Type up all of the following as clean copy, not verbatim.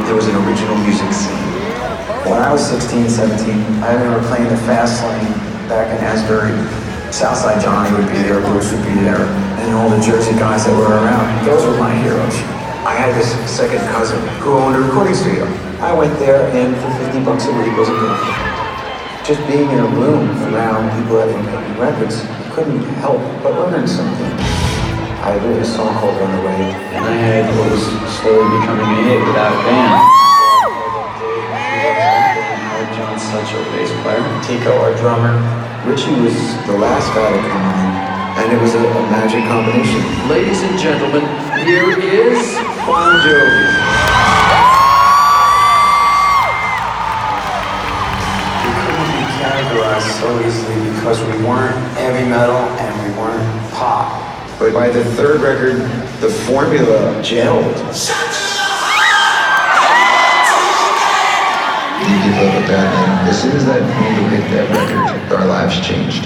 there was an original music scene. When I was 16, 17, I remember playing the fast lane back in Asbury. Southside Johnny would be there, Bruce would be there, and all the Jersey guys that were around. Those were my heroes. I had this second cousin who owned a recording studio. I went there, and for 50 bucks a week wasn't enough. Just being in a room around people that were making records, you couldn't help but learn something. I wrote a song called Run Away, and I had what was slowly becoming a hit without a band. John's such a bass player. Tico, our drummer. Richie was the last guy to come on, and it was a magic combination. Ladies and gentlemen, here is Bon Jovi. We couldn't be categorized so easily because we weren't heavy metal and we weren't pop. But by the third record, the formula gelled. You give up a bad name. As soon as that needle hit that record, our lives changed.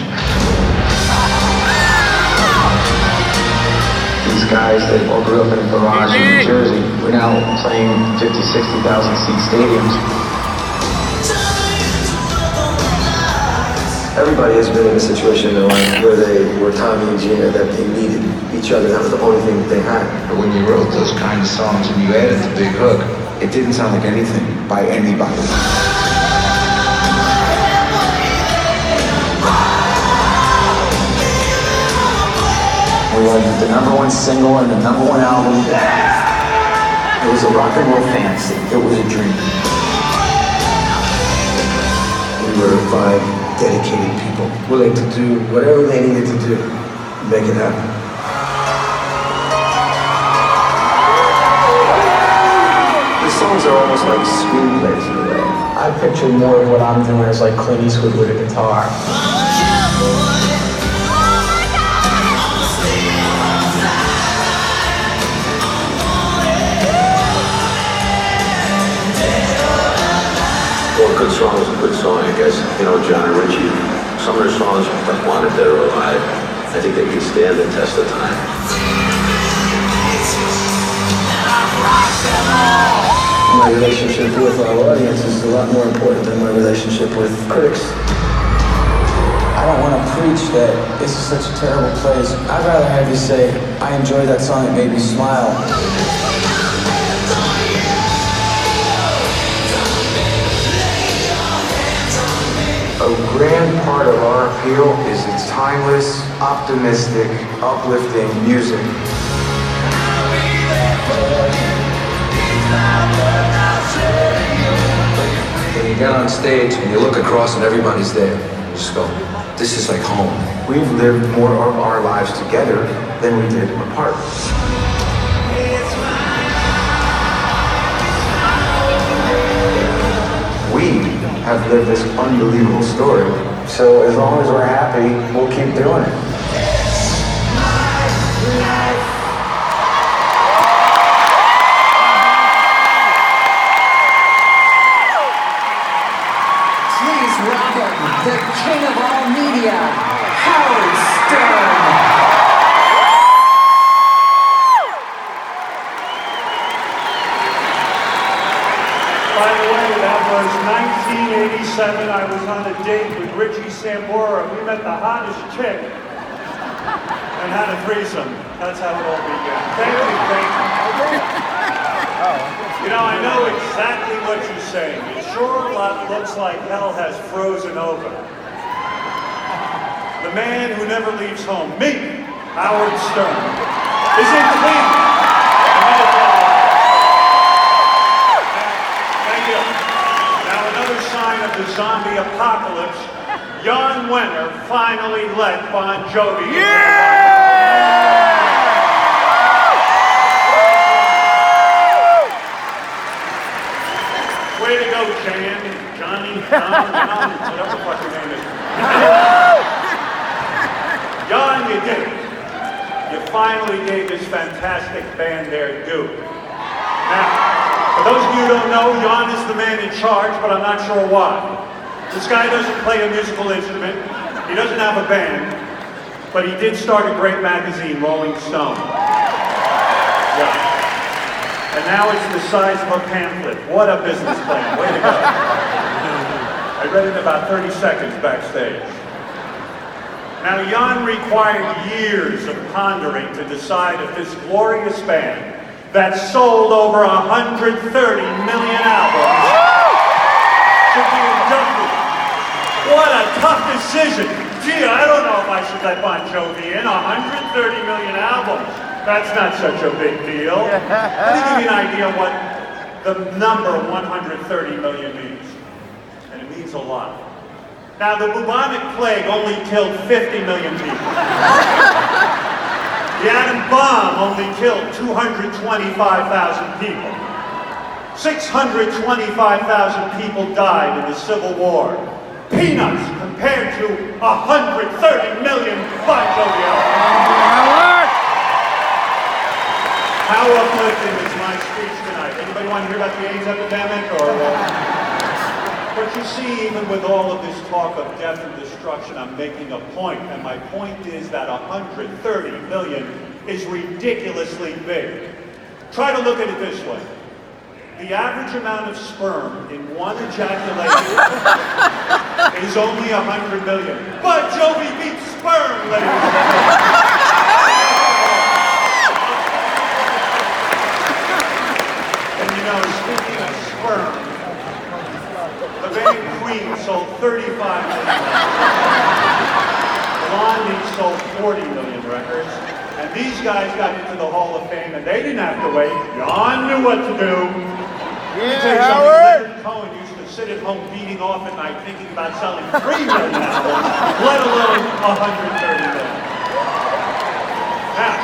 These guys that all grew up in a garage in New Jersey were now playing 50, 60,000 seat stadiums. Everybody has been in a situation in their life where they were Tommy and Gina, that they needed each other. That was the only thing that they had. But when you wrote those kind of songs and you added the big hook, it didn't sound like anything by anybody. We had the #1 single and the #1 album. It was a rock and roll fantasy. It was a dream. We were 5 dedicated people, willing to do whatever they needed to do to make it happen. The songs are almost like screenplays in a way. I picture more of what I'm doing as like Clint Eastwood with a guitar. Well, a good song is a good song, I guess. You know, John and Richie, some of their songs, like Wanted Dead or Alive, I think they can stand the test of time. My relationship with our audience is a lot more important than my relationship with critics. I don't want to preach that this is such a terrible place. I'd rather have you say, I enjoyed that song, it made me smile. A grand part of our appeal is its timeless, optimistic, uplifting music. When you get on stage and you look across and everybody's there, you just go, this is like home. We've lived more of our lives together than we did apart. We have lived this unbelievable story. So as long as we're happy, we'll keep doing it. Please welcome the king of all media, Howard Stern. By the way, that was 1987. I was on a date with Richie Sambora. We met the hottest chick and had a threesome. That's how it all began. Thank you, thank you. You know, I know exactly what you're saying. It sure looks like hell has frozen over. The man who never leaves home, me, Howard Stern, is in Cleveland. Now another sign of the zombie apocalypse, Jan Wenner finally let Bon Jovi into the Way to go, Johnny, whatever the fuck your name is. Jan, you did it. You finally gave this fantastic band their due. Now, for those of you who don't know, Jan is the man in charge, but I'm not sure why. This guy doesn't play a musical instrument. He doesn't have a band, but he did start a great magazine, Rolling Stone. Yeah. And now it's the size of a pamphlet. What a business plan. Way to go. I read it in about 30 seconds backstage. Now, Jan required years of pondering to decide if this glorious band that sold over 130 million albums should be inducted. What a tough decision. Gee, I don't know if I should let Bon Jovi in. 130 million albums. That's not such a big deal. Let me give you an idea what the number 130 million means. And it means a lot. Now, the bubonic plague only killed 50 million people. The atom bomb only killed 225,000 people. 625,000 people died in the Civil War. Peanuts compared to 130 million Bon Jovi albums. How uplifting is my speech tonight? Anybody want to hear about the AIDS epidemic? But you see, even with all of this talk of death and destruction, I'm making a point, and my point is that 130 million is ridiculously big. Try to look at it this way. The average amount of sperm in one ejaculation is only 100 million. But Jovi beats sperm, ladies and gentlemen. And you know, speaking of sperm, the band Queen sold 35 million records. Blondie sold 40 million records. And these guys got into the Hall of Fame, and they didn't have to wait. Jan knew what to do. Yeah, Howard! Leonard Cohen used to sit at home beating off at night thinking about selling 3 million albums, let alone 130 million. Now,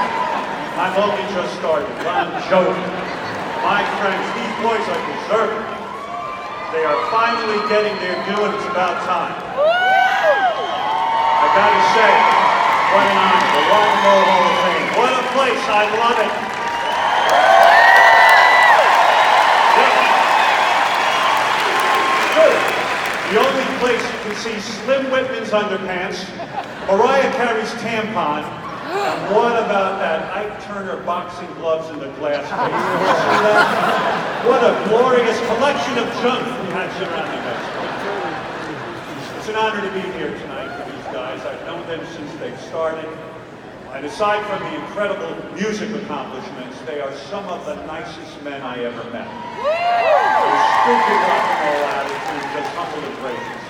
I've only just started. Bon Jovi. My friends, these boys are deserving. They are finally getting their due, and it's about time. I gotta say, what an honor, the Rock and Roll Hall of Fame. What a place, I love it. Good. The only place you can see Slim Whitman's underpants, Mariah Carey's tampon, and what about that Ike Turner boxing gloves in the glass case? You see that? What a glorious collection of junk we have surrounding us. It's an honor to be here tonight for these guys. I've known them since they've started. And aside from the incredible music accomplishments, they are some of the nicest men I ever met. Their stupid rock and roll attitude, just humble and gracious.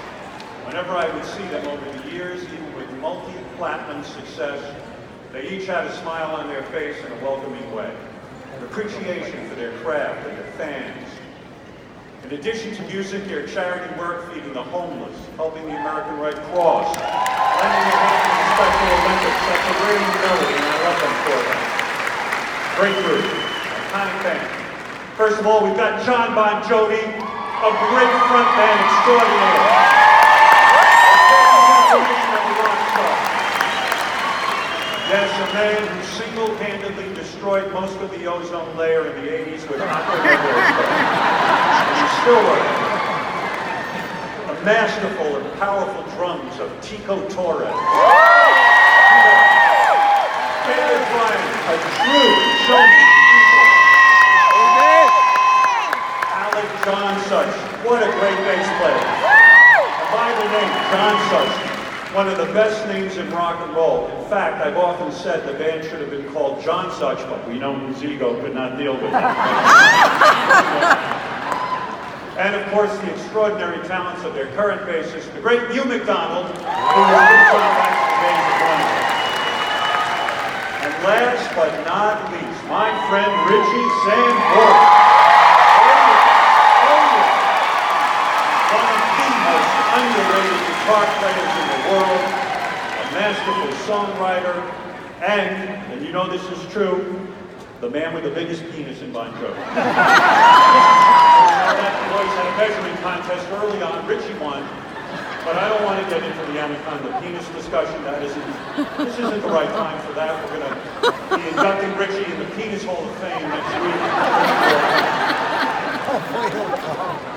Whenever I would see them over the years, even with multi-platinum success, they each had a smile on their face in a welcoming way. An appreciation for their craft and their fans. In addition to music, their charity work feeding the homeless, helping the American Red Cross, lending their hand to the Special Olympics. That's a rare humility, and I love them for that. Great group, iconic band. First of all, we've got Jon Bon Jovi, a great front man extraordinaire. Yes, a man who single-handedly destroyed most of the ozone layer in the 80s with opera. And he's still working. A masterful and powerful drums of Tico Torres. David Bryan, a true showman. Alec John Such, what a great bass player. A Bible name, John Such. One of the best names in rock and roll. In fact, I've often said the band should have been called John Such, but we know his ego could not deal with it. And of course, the extraordinary talents of their current bassist, the great Hugh McDonald, who was with John back to the days of Wonder. And last but not least, my friend Richie Sambora. One of the most underrated guitar players in the world, a masterful songwriter, and you know this is true, the man with the biggest penis in Bon Jovi. That boys had a measuring contest early on. Richie won, but I don't want to get into the anaconda penis discussion. This isn't the right time for that. We're going to be inducting Richie in the Penis Hall of Fame next week.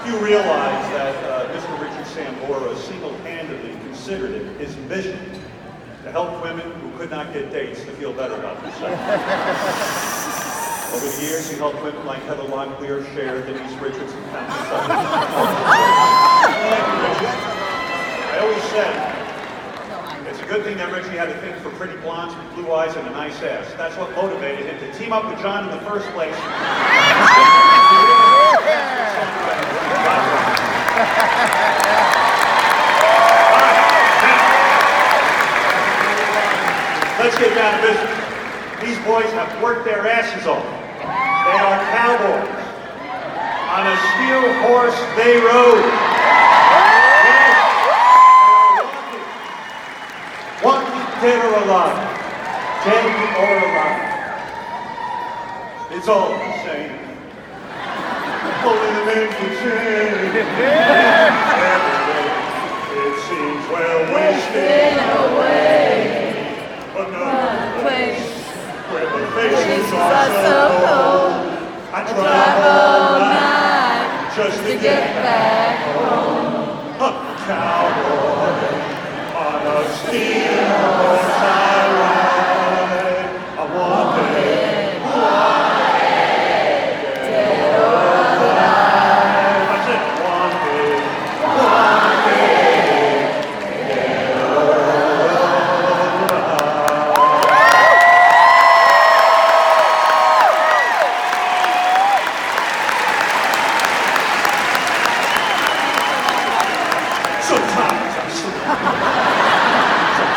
You realize that Mr. Richie Sambora single-handedly considered it his mission to help women who could not get dates to feel better about themselves. Over the years, he helped women like Heather Locklear, Cher, Denise Richards, and countless others. I always said, it's a good thing that Richie had a thing for pretty blondes with blue eyes and a nice ass. That's what motivated him to team up with John in the first place. Let's get down to business. These boys have worked their asses off. They are cowboys. On a steel horse they rode. Yes, they are wanted, dead or alive. Dead or alive. It's all the same. Only the men can change. It seems well wasted away. But no place where the faces are so cold. I drive all night just to get back home. A cowboy on a steel horse I ride. I want it, dead or alive. I said want it, dead or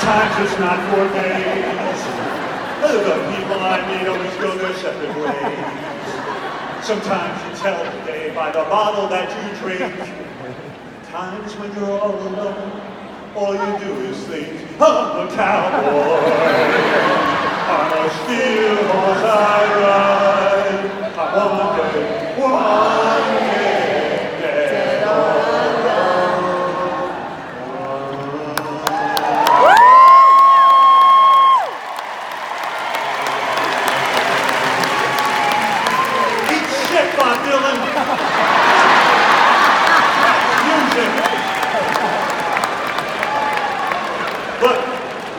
Sometimes it's not for days. The people I meet always go their separate ways. Sometimes you tell the day by the bottle that you drink. Times when you're all alone, all you do is think, I'm a cowboy. On a steel horse I ride. I want it, dead or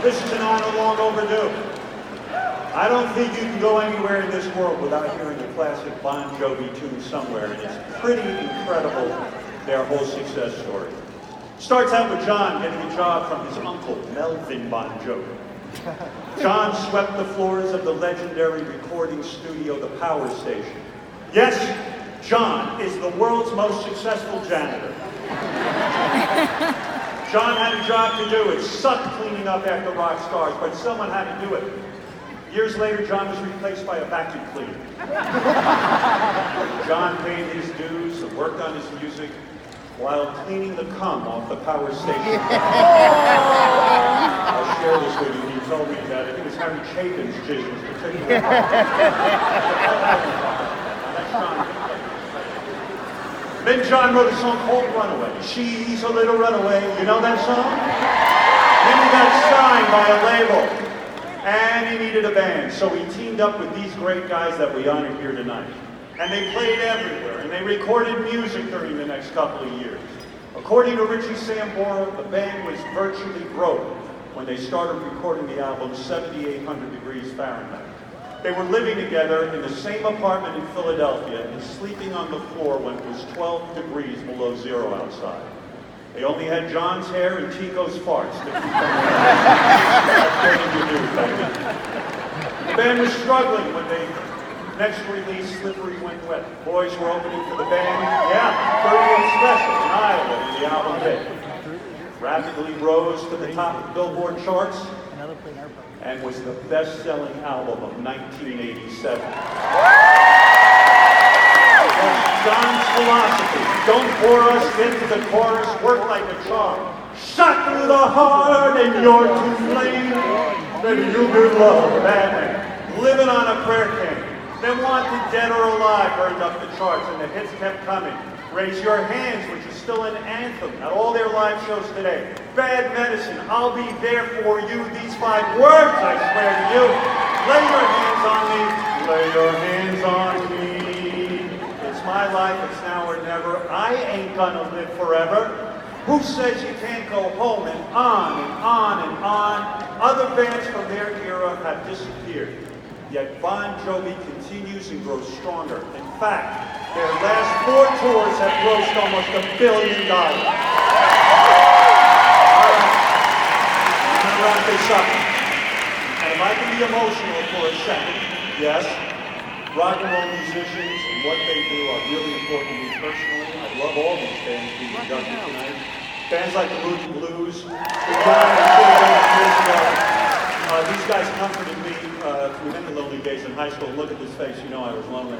this is an honor long overdue. I don't think you can go anywhere in this world without hearing a classic Bon Jovi tune somewhere, and it's pretty incredible, their whole success story. Starts out with John getting a job from his uncle, Melvin Bon Jovi. John swept the floors of the legendary recording studio, the Power Station. Yes, John is the world's most successful janitor. John had a job to do. It sucked cleaning up after rock stars, but someone had to do it. Years later, John was replaced by a vacuum cleaner. John paid his dues and worked on his music while cleaning the cum off the Power Station. I'll share this with you. He told me that I think it's Harry Chapin's jizz was particularly. That's John. Then John wrote a song called Runaway. She's a little runaway. You know that song? Then he got signed by a label. And he needed a band. So he teamed up with these great guys that we honor here tonight. And they played everywhere. And they recorded music during the next couple of years. According to Richie Sambora, the band was virtually broke when they started recording the album 7800 Degrees Fahrenheit. They were living together in the same apartment in Philadelphia and sleeping on the floor when it was 12 degrees below zero outside. They only had John's hair and Chico's farts to keep them. That's what you do, baby. The band was struggling when they next released Slippery When Wet. Boys were opening for the band, 38 Special in Iowa when the album hit. Rapidly rose to the top of the Billboard charts and was the best-selling album of 1987. That's John's philosophy. Don't bore us into the chorus, work like a charm. Shot through the heart and you're to blame. Maybe you good love, bad man. Living on a prayer cane. Then Wanted, Dead or Alive burned up the charts and the hits kept coming. Raise Your Hands, which is still an anthem at all their live shows today. Bad Medicine, I'll Be There For You. These 5 words, I swear to you. Lay your hands on me. Lay your hands on me. It's my life, it's now or never. I ain't gonna live forever. Who says you can't go home? And on and on and on. Other bands from their era have disappeared. Yet Bon Jovi continues and grows stronger. In fact, their last 4 tours have grossed almost $1 billion. All right, I'm gonna wrap this up. And if I can be emotional for a second, yes, rock and roll musicians and what they do are really important to me personally. I love all these bands being inducted tonight. Bands like the Moody Blues, the John years ago. These guys comforted me through many lonely days in high school. Look at this face, you know I was lonely.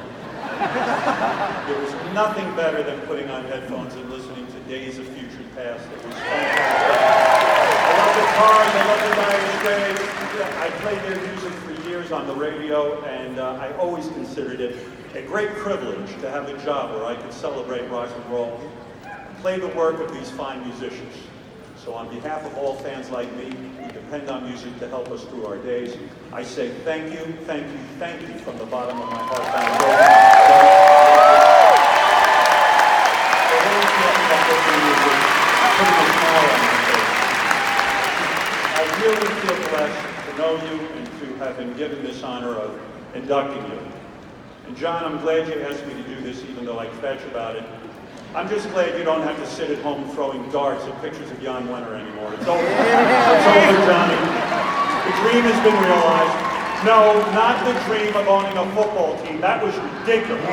There was nothing better than putting on headphones and listening to Days of Future Past. It was fantastic. I love the Cars, I love the Dire Straits. I played their music for years on the radio, and I always considered it a great privilege to have a job where I could celebrate rock and roll, play the work of these fine musicians. So on behalf of all fans like me, who depend on music to help us through our days, I say thank you, thank you, thank you from the bottom of my heart. I really feel blessed to know you and to have been given this honor of inducting you. And John, I'm glad you asked me to do this, even though I kvetch about it. I'm just glad you don't have to sit at home throwing darts at pictures of Jan Wenner anymore. It's over. It's over, Johnny. The dream has been realized. No, not the dream of owning a football team. That was ridiculous.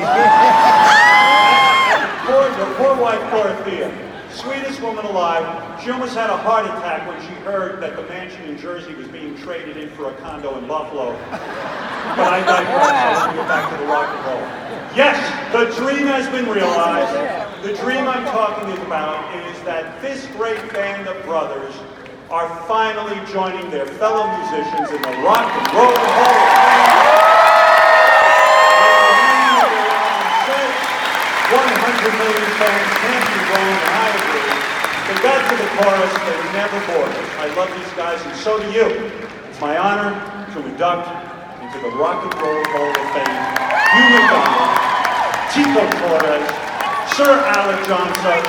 Your poor wife, Dorothea, sweetest woman alive, she almost had a heart attack when she heard that the mansion in Jersey was being traded in for a condo in Buffalo. But I digress. I want to get back to the rock and roll. Yes, the dream has been realized. The dream I'm talking about is that this great band of brothers are finally joining their fellow musicians in the Rock and Roll Hall of Fame. 100 million fans can't be wrong, and I agree. They got to the chorus, they never bored us. I love these guys, and so do you. It's my honor to induct into the Rock and Roll Hall of Fame Hugh McDonald, Chico Torres, Sir Alec Johnson,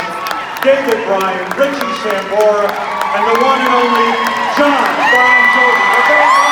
David Bryan, Richie Sambora, and the one and only John Bon Jovi.